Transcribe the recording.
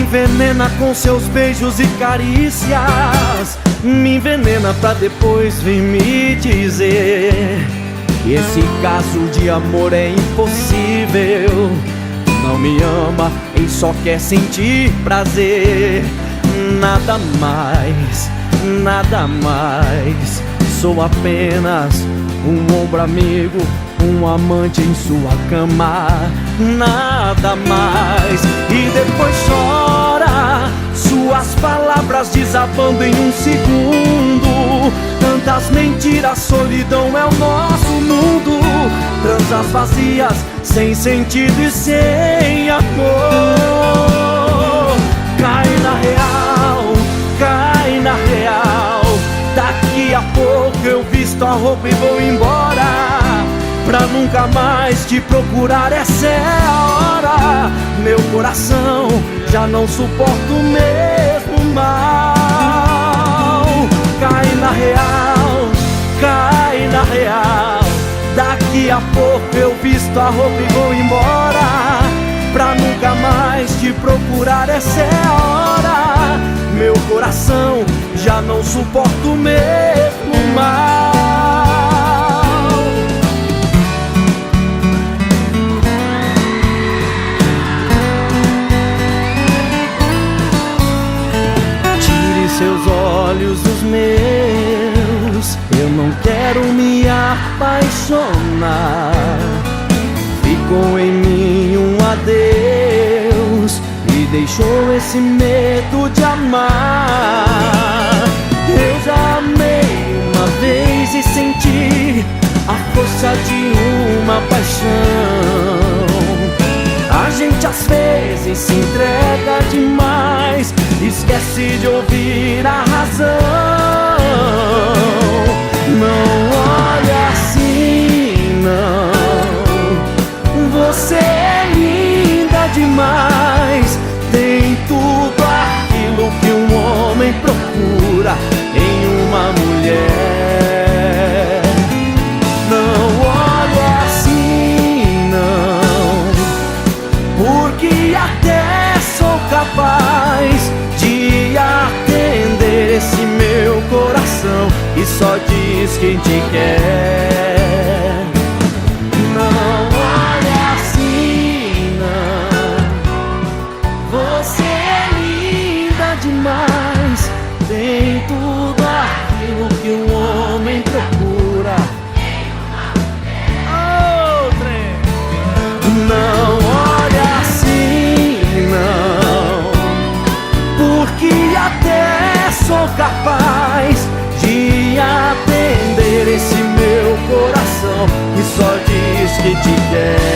envenena com seus beijos e carícias. Me envenena pra depois vir me dizer que esse caso de amor é impossível. Não me ama e só quer sentir prazer. Nada mais, nada mais. Sou apenas um ombro amigo, um amante em sua cama. Nada mais. E depois chora, suas palavras desabando em um segundo. Tantas mentiras, solidão é o nosso mundo. Transas vazias, sem sentido e sem amor. Cai na real, cai na real. Daqui a pouco eu visto a roupa e vou embora, pra nunca mais te procurar, essa é a hora. Meu coração já não suporta o mesmo mal. Cai na real, cai na real. Daqui a pouco eu visto a roupa e vou embora, pra nunca mais te procurar, essa é a hora. Meu coração já não suporta o mesmo mal. Tire seus olhos dos meus, eu não quero me apaixonar. Ficou em mim um adeus e deixou esse medo de amar. Eu já amei uma vez e senti a força de uma paixão. A gente às vezes se entrega demais, esquece de ouvir a razão. Não olha assim, não. Você é linda demais, tem tudo aquilo que um homem procura em uma mulher. Não olha assim, não, porque até sou capaz de atender esse meu coração que só diz quem te quer. Não olha assim, não. Você é linda demais, tem tudo aquilo que um homem procura. Oh, trem. Não olha assim, não, porque até sou capaz de atender esse meu coração que só diz que te quer.